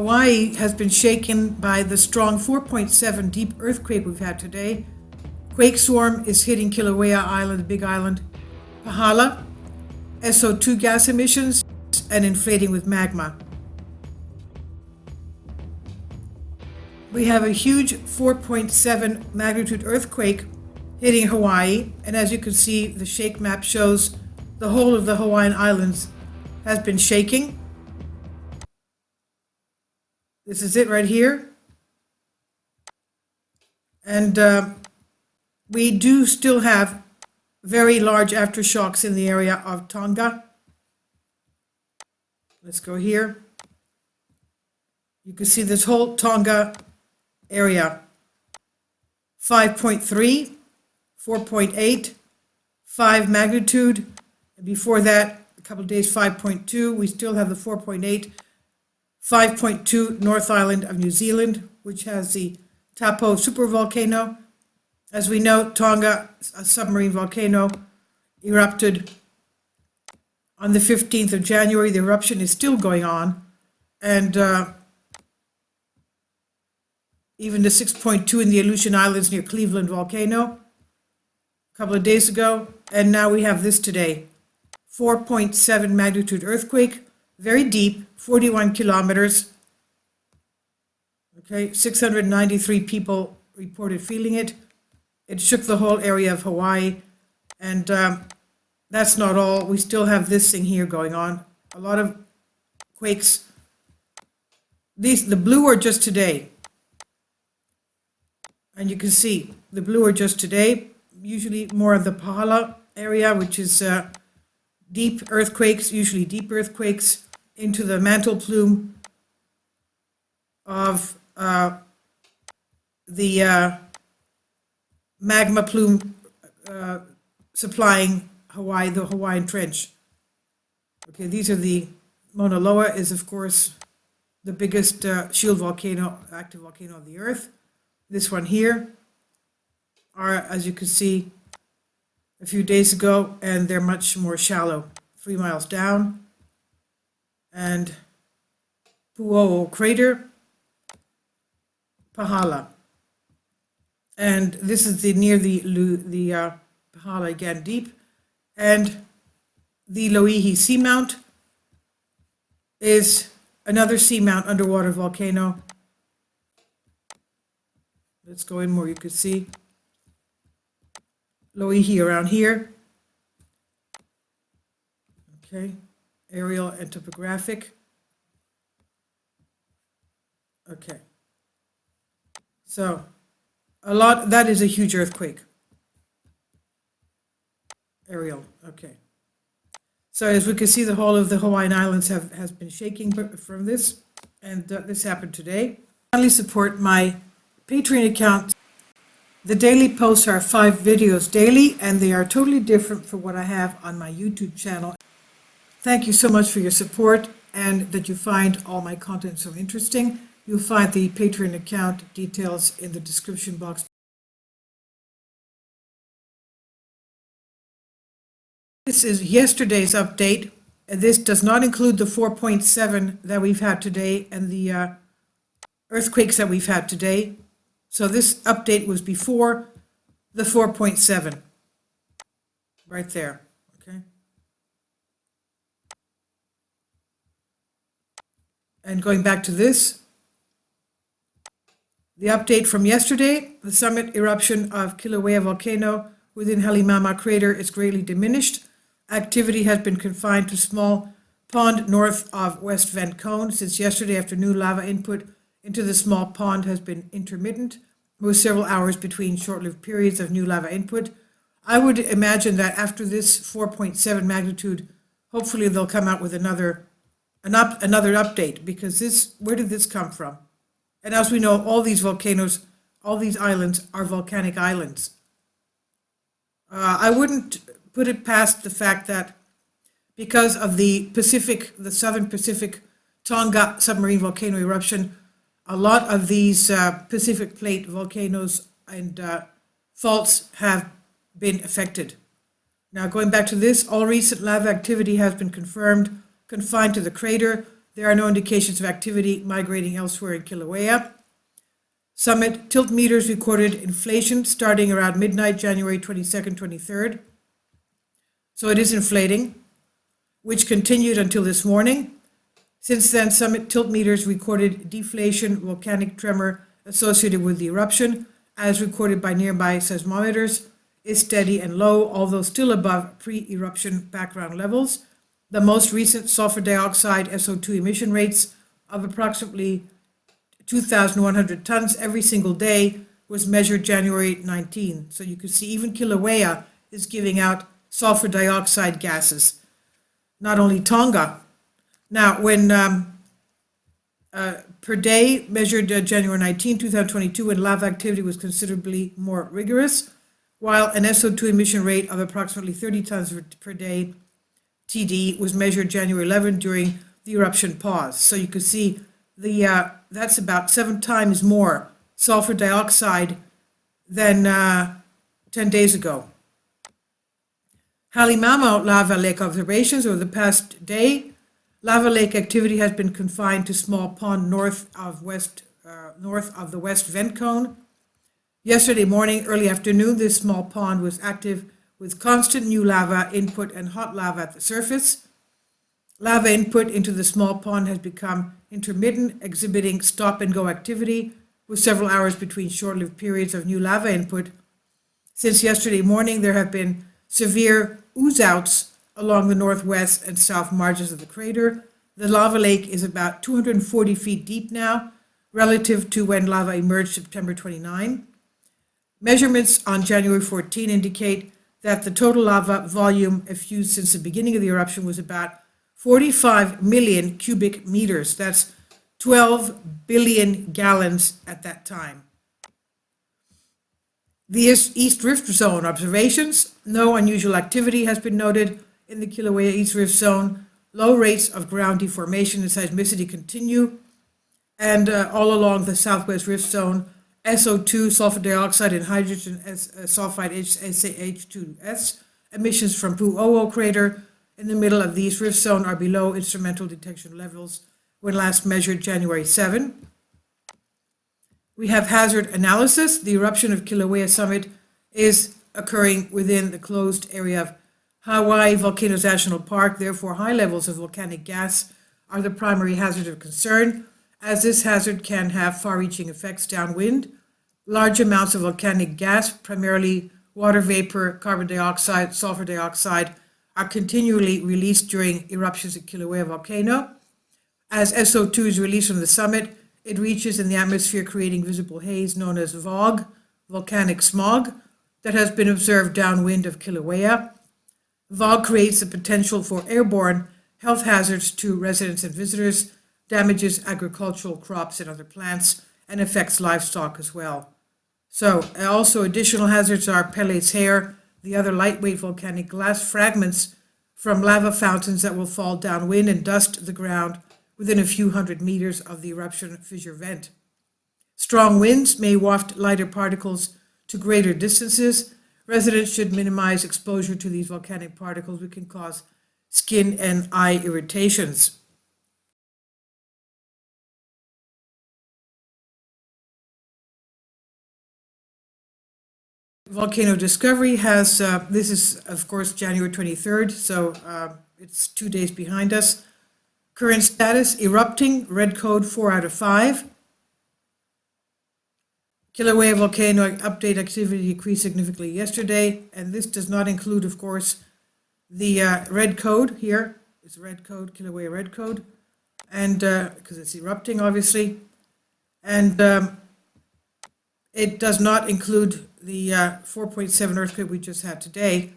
Hawaii has been shaken by the strong 4.7 deep earthquake we've had today. Quake swarm is hitting Kilauea Island, Big Island, Pahala, SO2 gas emissions, and inflating with magma. We have a huge 4.7 magnitude earthquake hitting Hawaii, and as you can see, the shake map shows the whole of the Hawaiian Islands has been shaking. This is it right here. And we do still have very large aftershocks in the area of Tonga. Let's go here. You can see this whole Tonga area. 5.3, 4.8, 5 magnitude. And before that, a couple of days, 5.2. We still have the 4.8. 5.2 North Island of New Zealand, which has the Taupo supervolcano. As we know, Tonga, a submarine volcano, erupted on the 15th of January. The eruption is still going on. And even the 6.2 in the Aleutian Islands near Cleveland volcano a couple of days ago. And now we have this today. 4.7 magnitude earthquake, very deep, 41 kilometers. Okay, 693 people reported feeling it. It shook the whole area of Hawaii. And that's not all. We still have this thing here going on. A lot of quakes. The blue are just today. And you can see the blue are just today. Usually more of the Pahala area, which is deep earthquakes, usually deep earthquakes into the mantle plume of the magma plume supplying Hawaii, the Hawaiian Trench. Okay, these are the, Mauna Loa is of course the biggest shield volcano, active volcano on the earth. This one here are, as you can see, a few days ago, and they're much more shallow, 3 miles down. And Pu'o crater, Pahala. And this is near the Pahala again, deep. And the Loihi seamount is another seamount underwater volcano. Let's go in more, you can see. Loihi around here. Okay, aerial and topographic. Okay. So, that is a huge earthquake. Aerial, okay. So as we can see, the whole of the Hawaiian Islands has been shaking from this, and this happened today. Finally, support my Patreon account. The daily posts are 5 videos daily, and they are totally different from what I have on my YouTube channel. Thank you so much for your support and that you find all my content so interesting. You'll find the Patreon account details in the description box. This is yesterday's update, and this does not include the 4.7 that we've had today and the earthquakes that we've had today. So this update was before the 4.7, right there, okay? And going back to this, the update from yesterday, the summit eruption of Kilauea volcano within Halimama crater is greatly diminished. Activity has been confined to small pond north of West Vent Cone. Since yesterday afternoon, lava input into the small pond has been intermittent, with several hours between short-lived periods of new lava input. I would imagine that after this 4.7 magnitude, hopefully they'll come out with another update, because where did this come from? And as we know, all these volcanoes, all these islands are volcanic islands. I wouldn't put it past the fact that because of the Southern Pacific Tonga submarine volcano eruption, a lot of these Pacific Plate volcanoes and faults have been affected. Now, going back to this, all recent lava activity has been confined to the crater. there are no indications of activity migrating elsewhere in Kilauea. Summit tilt meters recorded inflation starting around midnight, January 22nd, 23rd. So it is inflating, which continued until this morning. Since then, summit tilt meters recorded deflation, volcanic tremor associated with the eruption, as recorded by nearby seismometers, is steady and low, although still above pre-eruption background levels. The most recent sulfur dioxide SO2 emission rates of approximately 2,100 tons every single day was measured January 19. So you can see even Kilauea is giving out sulfur dioxide gases, not only Tonga. Now, when per day measured January 19, 2022, when lava activity was considerably more rigorous, while an SO2 emission rate of approximately 30 tons per day TD was measured January 11 during the eruption pause. So you can see that's about 7 times more sulfur dioxide than 10 days ago. Halimama lava lake observations over the past day. Lava lake activity has been confined to small pond north of the west vent cone. Yesterday morning, early afternoon, this small pond was active with constant new lava input and hot lava at the surface. Lava input into the small pond has become intermittent, exhibiting stop-and-go activity with several hours between short-lived periods of new lava input. Since yesterday morning, there have been severe ooze-outs along the northwest and south margins of the crater. The lava lake is about 240 feet deep now, relative to when lava emerged September 29. Measurements on January 14 indicate that the total lava volume effused since the beginning of the eruption was about 45 million cubic meters. That's 12 billion gallons at that time. The East Rift Zone observations. No unusual activity has been noted in the Kilauea East Rift Zone. Low rates of ground deformation and seismicity continue. And all along the Southwest Rift Zone, SO2, sulfur dioxide, and hydrogen sulfide H2S emissions from Pu'o'o crater in the middle of the East Rift Zone are below instrumental detection levels when last measured January 7. We have hazard analysis. The eruption of Kilauea Summit is occurring within the closed area of Hawaii Volcanoes National Park. Therefore, high levels of volcanic gas are the primary hazard of concern, as this hazard can have far-reaching effects downwind. Large amounts of volcanic gas, primarily water vapor, carbon dioxide, sulfur dioxide, are continually released during eruptions at Kilauea volcano. As SO2 is released from the summit, it reaches in the atmosphere, creating visible haze known as VOG, volcanic smog, that has been observed downwind of Kilauea. VOG creates the potential for airborne health hazards to residents and visitors, damages agricultural crops and other plants, and affects livestock as well. So also additional hazards are pellets hair, the other lightweight volcanic glass fragments from lava fountains that will fall downwind and dust the ground within a few hundred meters of the eruption fissure vent. Strong winds may waft lighter particles to greater distances. Residents should minimize exposure to these volcanic particles, which can cause skin and eye irritations. Volcano Discovery has, this is of course January 23rd, so it's 2 days behind us. Current status, erupting, red code 4 out of 5. Kilauea volcano update activity decreased significantly yesterday, and this does not include, of course, the red code here. It's red code, Kilauea red code, and because it's erupting, obviously. And it does not include the 4.7 earthquake we just had today.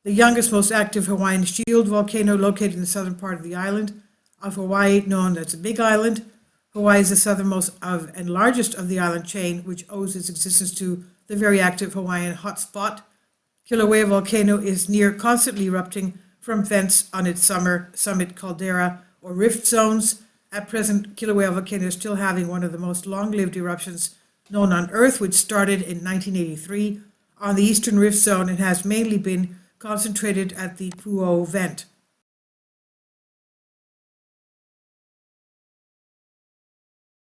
The youngest, most active Hawaiian shield volcano located in the southern part of the island of Hawaii, known as the Big Island. Hawaii is the southernmost of and largest of the island chain, which owes its existence to the very active Hawaiian hotspot. Kilauea volcano is near constantly erupting from vents on its summit caldera or rift zones. At present, Kilauea volcano is still having one of the most long-lived eruptions known on Earth, which started in 1983 on the eastern rift zone and has mainly been concentrated at the Pu'o vent.